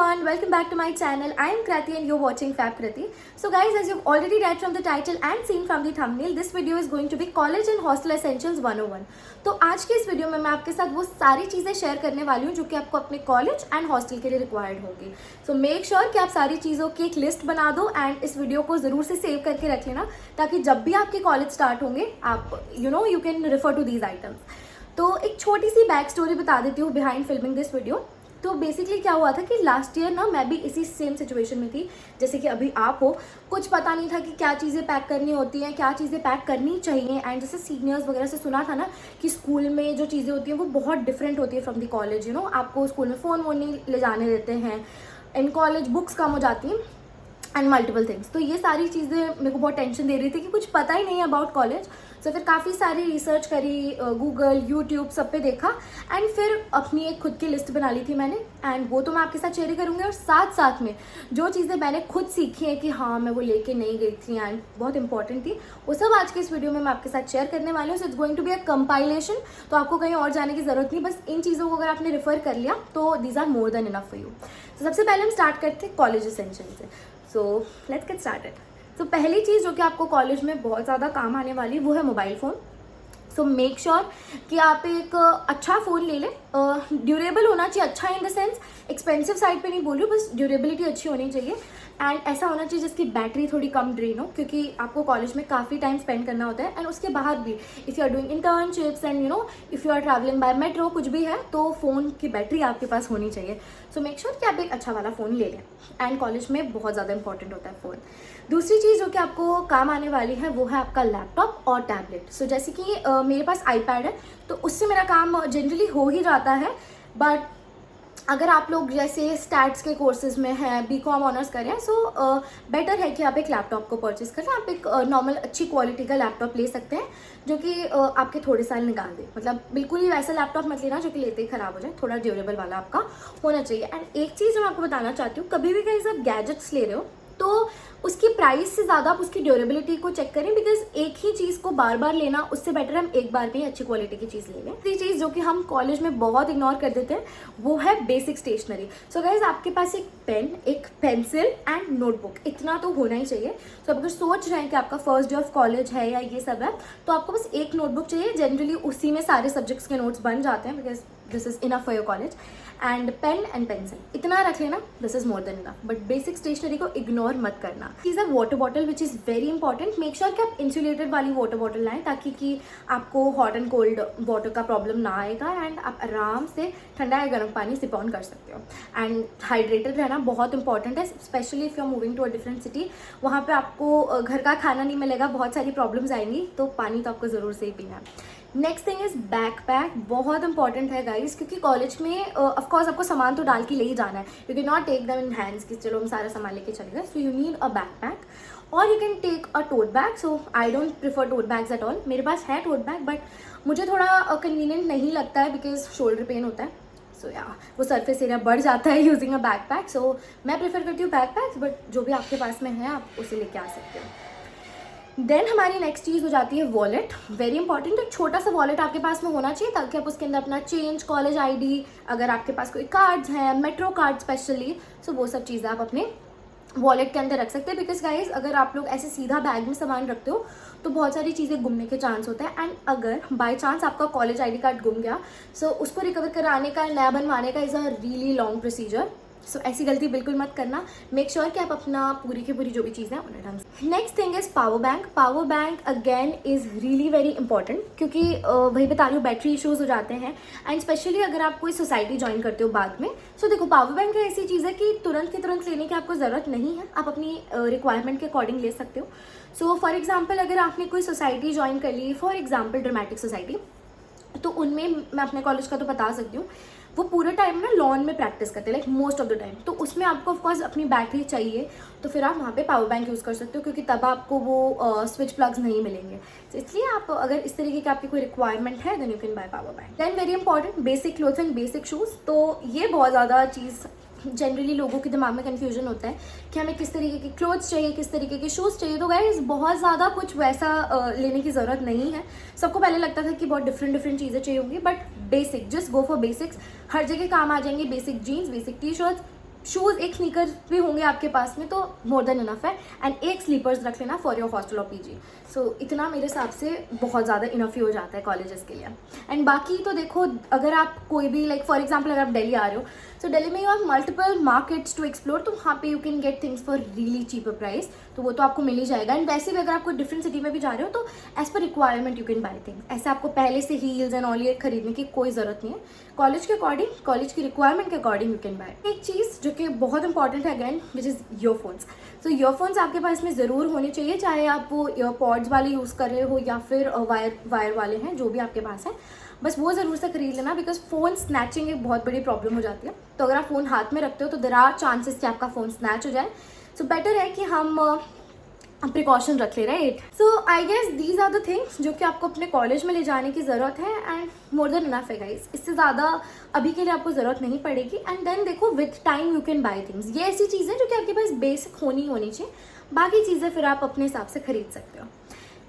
everyone, welcome back to my channel. I am Krati and you're watching Fab Krati. So guys, as you've already read from the title and seen from the thumbnail, this video is going to be College and Hostel Essentials 101. तो आज के इस video में मैं आपके साथ वो सारी चीज़ें शेयर करने वाली हूँ जो कि आपको अपने कॉलेज एंड हॉस्टल के लिए रिक्वायर्ड होगी. सो मेक श्योर कि आप सारी चीज़ों की एक लिस्ट बना दो एंड इस वीडियो को ज़रूर से सेव करके रख लेना ताकि जब भी आपके कॉलेज स्टार्ट होंगे आप you can refer to these items. तो एक छोटी सी बैक स्टोरी बता देती हूँ बिहाइंड फिल्मिंग दिस वीडियो. तो बेसिकली क्या हुआ था कि लास्ट ईयर ना मैं भी इसी सेम सिचुएशन में थी जैसे कि अभी आप हो. कुछ पता नहीं था कि क्या चीज़ें पैक करनी होती हैं, क्या चीज़ें पैक करनी चाहिए. एंड जैसे सीनियर्स वगैरह से सुना था ना कि स्कूल में जो चीज़ें होती हैं वो बहुत डिफरेंट होती है फ्रॉम द कॉलेज. आपको स्कूल में फ़ोन वोन नहीं ले जाने देते हैं. इन कॉलेज बुक्स कम हो जाती हैं एंड मल्टीपल थिंग्स. तो ये सारी चीज़ें मेरे को बहुत टेंशन दे रही थी कि कुछ पता ही नहीं है अबाउट कॉलेज. तो फिर काफ़ी सारी रिसर्च करी, गूगल, यूट्यूब सब पे देखा एंड फिर अपनी एक खुद की लिस्ट बना ली थी मैंने. एंड वो तो मैं आपके साथ शेयर करूँगी और साथ साथ में जो चीज़ें मैंने खुद सीखी हैं कि हाँ मैं वो लेके नहीं गई थी एंड बहुत इंपॉर्टेंट थी, वो सब आज के इस वीडियो में मैं आपके साथ शेयर करने वाली हूँ. So it's going to be a compilation. तो आपको कहीं और जाने की ज़रूरत नहीं, बस इन चीज़ों को अगर आपने रेफर कर लिया तो these are more than enough for you. तो सबसे पहले हम स्टार्ट करते हैं कॉलेज एसेंशियल से. So let's get started. तो पहली चीज़ जो कि आपको कॉलेज में बहुत ज़्यादा काम आने वाली वो है mobile phone. So make sure कि आप एक अच्छा फ़ोन ले लें. ड्यूरेबल होना चाहिए, अच्छा in the sense expensive side पे नहीं बोल रही हूँ, बस ड्यूरेबिलिटी अच्छी होनी चाहिए. एंड ऐसा होना चाहिए जिसकी बैटरी थोड़ी कम ड्रेन हो क्योंकि आपको कॉलेज में काफ़ी टाइम स्पेंड करना होता है. एंड उसके बाद भी if you are doing internships and if you are travelling by metro कुछ भी है तो फ़ोन की बैटरी आपके पास होनी चाहिए. सो मेक श्योर कि आप एक अच्छा वाला फ़ोन ले लें. एंड कॉलेज में बहुत ज़्यादा इंपॉर्टेंट होता है फ़ोन. दूसरी चीज़ जो कि आपको काम आने वाली है वो है आपका लैपटॉप और टैबलेट. सो जैसे कि मेरे पास आईपैड है तो उससे मेरा काम जनरली हो ही जाता है. बट अगर आप लोग जैसे स्टैट्स के कोर्सेज में हैं, बीकॉम ऑनर्स कर रहे हैं, सो बेटर है कि आप एक लैपटॉप को परचेज करें. आप एक नॉर्मल अच्छी क्वालिटी का लैपटॉप ले सकते हैं जो कि आपके थोड़े साल निकाल दे. मतलब बिल्कुल ही वैसा लैपटॉप मत लेना जो कि लेते ही ख़राब हो जाए. थोड़ा ड्यूरेबल वाला आपका होना चाहिए. एंड एक चीज़ जो मैं आपको बताना चाहती हूँ, कभी भी कहीं आप गैजेट्स ले रहे हो तो उसकी प्राइस से ज़्यादा आप उसकी ड्यूरेबिलिटी को चेक करें. बिकॉज एक ही चीज़ को बार बार लेना उससे बेटर हम एक बार में ही अच्छी क्वालिटी की चीज़ ले लें. तीसरी चीज़ जो कि हम कॉलेज में बहुत इग्नोर कर देते हैं वो है बेसिक स्टेशनरी. सो गाइज आपके पास एक पेन, एक पेंसिल एंड नोटबुक इतना तो होना ही चाहिए. तो आप अगर सोच रहे हैं कि आपका फर्स्ट डे ऑफ कॉलेज है या ये सब है तो आपको बस एक नोटबुक चाहिए. जनरली उसी में सारे सब्जेक्ट्स के नोट्स बन जाते हैं because this is enough for your college. And pen and pencil इतना रख लेना, this is more than enough. But basic stationery को इग्नोर मत करना. चीज़ है water bottle which is very important. Make sure कि आप इंसुलेटेड वाली वाटर बॉटल लाएं ताकि कि आपको हॉट एंड कोल्ड वाटर का प्रॉब्लम ना आएगा एंड आप आराम से ठंडा या गर्म पानी सिप ऑन कर सकते हो. एंड हाइड्रेटेड रहना बहुत इंपॉर्टेंट है, specially if you are moving to a different city. वहाँ पे आपको घर का खाना नहीं मिलेगा, बहुत सारी प्रॉब्लम्स आएंगी, तो पानी तो आपको ज़रूर से ही पीना है. Next thing is backpack. बहुत इंपॉर्टेंट है गाइस क्योंकि कॉलेज में ऑफकोर्स आपको सामान तो डाल के ले ही जाना है. You can not take them in hands कि चलो हम सारा सामान लेके चले गए. So you need a backpack और you can take a tote bag. So I don't prefer tote bags at all. मेरे पास है टोट बैग बट मुझे थोड़ा कन्वीनियंट नहीं लगता है बिकॉज शोल्डर पेन होता है. सो या वो सरफेस एरिया बढ़ जाता है यूजिंग अ बैकपैक. सो मैं प्रेफर करती हूँ बैकपैक्स, बट जो भी आपके पास में है आप उसे लेके आ सकते हो. देन हमारी नेक्स्ट चीज़ हो जाती है वॉलेट. Very important. एक छोटा सा वॉलेट आपके पास में होना चाहिए ताकि आप उसके अंदर अपना चेंज, कॉलेज आईडी, अगर आपके पास कोई कार्ड्स हैं, मेट्रो कार्ड स्पेशली, सो वो सब चीज़ें आप अपने वॉलेट के अंदर रख सकते हैं. बिकॉज गाइज अगर आप लोग ऐसे सीधा बैग में सामान रखते हो तो बहुत सारी चीज़ें गुमने के चांस होता है. एंड अगर बाय चांस आपका कॉलेज आईडी कार्ड गुम गया सो उसको रिकवर कराने का, नया बनवाने का is a really long procedure. So ऐसी गलती बिल्कुल मत करना. मेक श्योर कि आप अपना पूरी की पूरी जो भी चीज़ें हैं उन्हें ढंग से. Next thing is power bank. Power bank again is really very important क्योंकि वही बता रही हूँ बैटरी इशूज़ हो जाते हैं. एंड स्पेशली अगर आप कोई सोसाइटी ज्वाइन करते हो बाद में. सो देखो पावर बैंक ऐसी चीज़ है कि तुरंत की तुरंत लेने की आपको ज़रूरत नहीं है. आप अपनी रिक्वायरमेंट के अकॉर्डिंग ले सकते हो. सो फॉर एग्जाम्पल अगर आपने कोई सोसाइटी ज्वाइन कर ली, फॉर एग्जाम्पल ड्रामेटिक सोसाइटी, तो उनमें मैं अपने कॉलेज का तो बता सकती हूँ वो पूरे टाइम ना लॉन में प्रैक्टिस करते हैं, like most of the time. तो उसमें आपको ऑफकोर्स अपनी बैटरी चाहिए तो फिर आप वहाँ पे पावर बैंक यूज़ कर सकते हो क्योंकि तब आपको वो स्विच प्लग्स नहीं मिलेंगे. तो इसलिए आप अगर इस तरीके की आपकी कोई रिक्वायरमेंट है then you can buy power bank. Then very important basic clothes and basic shoes. तो ये बहुत ज़्यादा चीज़ जनरली लोगों के दिमाग में कन्फ्यूजन होता है कि हमें किस तरीके के क्लोथ्स चाहिए, किस तरीके के शूज़ चाहिए. तो गाइस बहुत ज़्यादा कुछ वैसा लेने की ज़रूरत नहीं है. सबको पहले लगता था कि बहुत डिफरेंट चीज़ें चाहिए होंगी, but basic, just go for basics. हर जगह काम आ जाएंगे. Basic jeans, basic T shirts, shoes, एक स्नीकर्स भी होंगे आपके पास में तो मोर देन इनफ है। एंड एक स्लीपर्स रख लेना फॉर योर हॉस्टल और पीजी। सो इतना मेरे हिसाब से बहुत ज़्यादा इनफ ही हो जाता है कॉलेजेस के लिए। एंड बाकी तो देखो, अगर आप कोई भी लाइक फॉर एग्जाम्पल अगर आप दिल्ली आ रहे हो, सो दिल्ली में you have multiple markets to explore, तो वहाँ पे you can get things for really cheaper price, तो वो तो आपको मिल ही जाएगा। एंड वैसे भी अगर आप कोई डिफरेंट सिटी में भी जा रहे हो तो as per requirement you can buy things. ऐसे आपको पहले से हील्स एंड ऑल ये खरीदने की कोई ज़रूरत नहीं है। कॉलेज के अकॉर्डिंग, कॉलेज की रिक्वायरमेंट के अकॉर्डिंग यू कैन बाय। एक चीज़ जो कि बहुत इंपॉर्टेंट है again, which is earphones. So earphones आपके पास में ज़रूर होने चाहिए, चाहे आप वो ईयरपॉड्स वाले यूज़ कर रहे हो या फिर वायर वाले हैं, जो भी आपके पास है, बस वो ज़रूर से खरीद लेना। बिकॉज फ़ोन स्नैचिंग एक बहुत बड़ी प्रॉब्लम हो जाती है। तो अगर आप फ़ोन हाथ में रखते हो तो देयर आर चांसेस कि आपका फ़ोन स्नैच हो जाए। सो बेटर है कि हम प्रिकॉशन रख ले, right. So I guess these are the things जो कि आपको अपने कॉलेज में ले जाने की ज़रूरत है। एंड मोर देन इनफ है गाइस, इससे ज़्यादा अभी के लिए आपको ज़रूरत नहीं पड़ेगी। एंड देन देखो, with time you can buy things. ये ऐसी चीज़ें जो कि आपके पास बेसिक होनी चाहिए, बाकी चीज़ें फिर आप अपने हिसाब से खरीद सकते हो।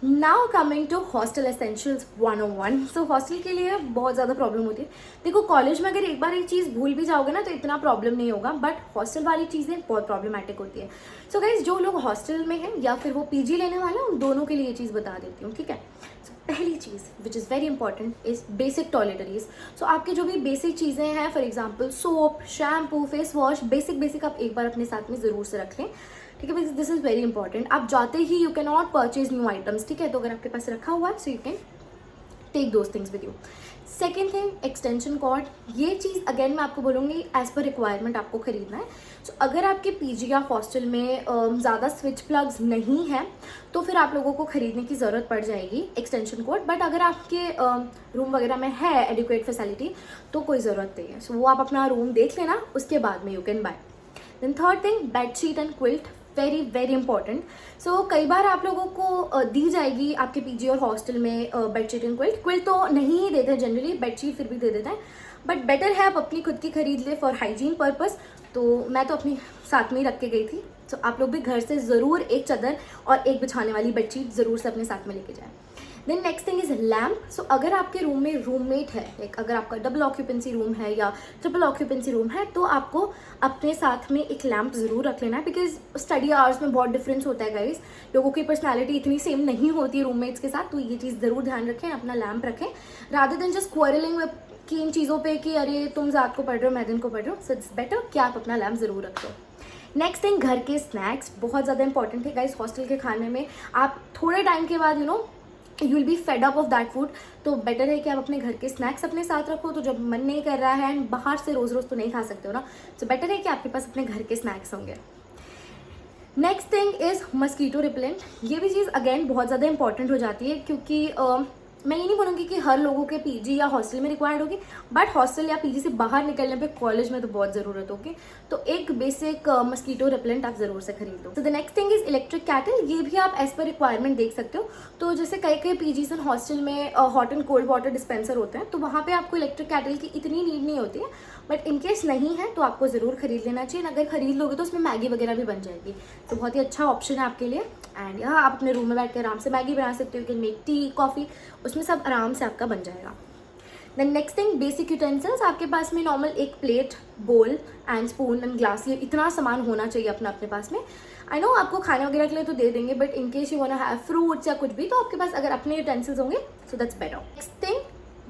Now coming to hostel essentials 101। सो हॉस्टल के लिए बहुत ज़्यादा प्रॉब्लम होती है। देखो, कॉलेज में अगर एक बार एक चीज़ भूल भी जाओगे ना तो इतना प्रॉब्लम नहीं होगा, बट हॉस्टल वाली चीज़ें बहुत प्रॉब्लमेटिक होती है। सो गाइज, जो लोग हॉस्टल में हैं या फिर वो पीजी लेने वाले हैं, उन दोनों के लिए ये चीज़ बता देती हूँ, ठीक है। पहली चीज़ which is very important is basic toiletries. So आपकी जो भी बेसिक चीज़ें हैं, for example soap, shampoo, face wash, basic आप एक बार अपने साथ में ज़रूर से रख लें, ठीक है। Because this is very important. आप जाते ही you can not purchase new items, ठीक है। तो अगर आपके पास रखा हुआ है, so you can take those things with you. Second thing, extension cord. ये चीज़ अगेन मैं आपको बोलूँगी एज पर रिक्वायरमेंट आपको खरीदना है। सो अगर आपके पीजी या हॉस्टल में ज़्यादा स्विच प्लग्स नहीं हैं तो फिर आप लोगों को खरीदने की ज़रूरत पड़ जाएगी एक्सटेंशन कॉर्ड। बट अगर आपके रूम वगैरह में है एडिक्वेट फैसिलिटी तो कोई ज़रूरत नहीं है। सो वो आप अपना रूम देख लेना, उसके बाद में you can buy. Then third thing, bedsheet and quilt, very important. So कई बार आप लोगों को दी जाएगी आपके पीजी और हॉस्टल में बेडशीट एंड क्विल्ट तो नहीं ही देते हैं जनरली, बेडशीट फिर भी दे देते हैं, बट बेटर है आप अपनी खुद की खरीद ले फॉर हाइजीन पर्पस। तो मैं तो अपनी साथ में ही रख के गई थी। तो आप लोग भी घर से ज़रूर एक चादर और एक बिछाने वाली बेडशीट ज़रूर से अपने साथ में लेके जाएं। Then next thing is lamp. So अगर आपके रूम में रूममेट है, लाइक अगर आपका डबल ऑक्यूपेंसी रूम है या ट्रिपल ऑक्यूपेंसी रूम है, तो आपको अपने साथ में एक लैम्प ज़रूर रख लेना है। बिकॉज स्टडी आवर्स में बहुत डिफरेंस होता है गाइज, लोगों की पर्सनैलिटी इतनी सेम नहीं होती रूममेट्स के साथ। तो ये चीज़ ज़रूर ध्यान रखें, अपना लैम्प रखें, रादर देन जस्ट क्वारलिंग कि इन चीज़ों पे कि अरे तुम रात को पढ़ रहे हो, मैं दिन को पढ़ रहा हूँ। सो इट्स बेटर कि आप अपना लैम्प ज़रूर रखो। नेक्स्ट थिंग, घर के स्नैक्स बहुत ज़्यादा इंपॉर्टेंट है गाइस। हॉस्टल के खाने में आप थोड़े टाइम के बाद you will be fed up of that food, तो बेटर है कि आप अपने घर के स्नैक्स अपने साथ रखो। तो जब मन नहीं कर रहा है, एंड बाहर से रोज़ रोज़ तो नहीं खा सकते हो ना, तो बेटर है कि आपके पास अपने घर के स्नैक्स होंगे। Next thing is mosquito repellent. ये भी चीज़ अगेन बहुत ज़्यादा इंपॉर्टेंट हो जाती है, क्योंकि मैं ये नहीं बोलूँगी कि हर लोगों के पीजी या हॉस्टल में रिक्वायर्ड होगी, बट हॉस्टल या पीजी से बाहर निकलने पे कॉलेज में तो बहुत ज़रूरत होगी। तो एक बेसिक मस्कीटो रिपेलेंट आप ज़रूर से खरीद लो। तो the next thing is electric cattle. ये भी आप एज पर रिक्वायरमेंट देख सकते हो। तो जैसे कई पीजीज एंड हॉस्टल में hot and cold water dispenser होते हैं, तो वहाँ पर आपको इलेक्ट्रिक कैटल की इतनी नीड नहीं होती है, बट इनकेस नहीं है तो आपको ज़रूर खरीद लेना चाहिए। अगर खरीद लोगे तो उसमें मैगी वगैरह भी बन जाएगी, तो बहुत ही अच्छा ऑप्शन है आपके लिए। एंड यहाँ आप अपने रूम में बैठ कर आराम से मैगी बना सकते हो, you can make tea, coffee, उसमें सब आराम से आपका बन जाएगा। Then next thing, basic utensils. आपके पास में नॉर्मल एक प्लेट, बोल एंड स्पून एंड ग्लास, ये इतना सामान होना चाहिए अपने पास में। आई नो आपको खाने वगैरह के लिए तो दे देंगे, but in case you want to have fruits या कुछ भी, तो आपके पास अगर अपने यूटेंसिल्स होंगे so that's better. Next thing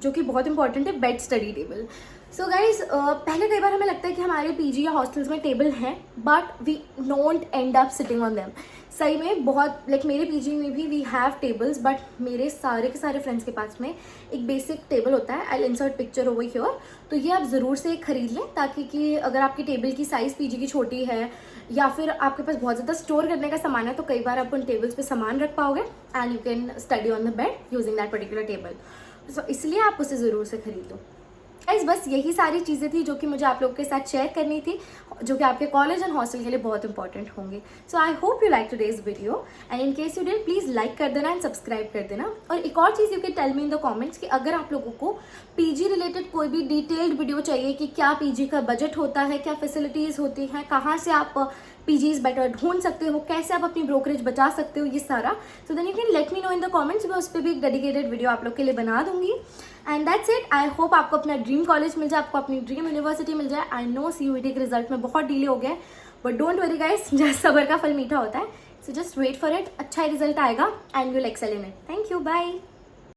जो कि बहुत इंपॉर्टेंट है, bed study table. So guys, पहले कई बार हमें लगता है कि हमारे पीजी या हॉस्टल्स में टेबल हैं, but we don't end up sitting on them. सही में बहुत लाइक मेरे पीजी में भी वी हैव टेबल्स, बट मेरे सारे के सारे फ्रेंड्स के पास में एक बेसिक टेबल होता है। आई इंसर्ट पिक्चर ओवर हियर। तो ये आप ज़रूर से खरीद लें, ताकि कि अगर आपकी टेबल की साइज़ पीजी की छोटी है या फिर आपके पास बहुत ज़्यादा स्टोर करने का सामान है, तो कई बार आप उन टेबल्स पे सामान रख पाओगे and you can study on the bed using that particular table. So इसलिए आप उसे ज़रूर से खरीद लो। गाइस, बस यही सारी चीज़ें थी जो कि मुझे आप लोगों के साथ शेयर करनी थी, जो कि आपके कॉलेज एंड हॉस्टल के लिए बहुत इंपॉर्टेंट होंगे। So I hope you like today's video, and in case you did please like कर देना एंड सब्सक्राइब कर देना। और एक और चीज़ you can tell me in the comments कि अगर आप लोगों को पीजी रिलेटेड कोई भी डिटेल्ड वीडियो चाहिए कि क्या पीजी का बजट होता है, क्या फैसिलिटीज़ होती हैं, कहाँ से आप पीजीज बेटर ढूंढ सकते हो, कैसे आप अपनी ब्रोकरेज बचा सकते हो, ये सारा। So then you can let me know in the comments. मैं उस पर भी एक डेडिकेटेड वीडियो आप लोग के लिए बना दूंगी। And that's it. I hope आपको अपना ड्रीम कॉलेज मिल जाए, आपको अपनी ड्रीम यूनिवर्सिटी मिल जाए। आई नो CUET के रिजल्ट में बहुत डिले हो गया है, but don't worry guys, just सबर का फल मीठा होता है। So just wait for it, अच्छा रिजल्ट आएगा and you will excel in it. Thank you, bye.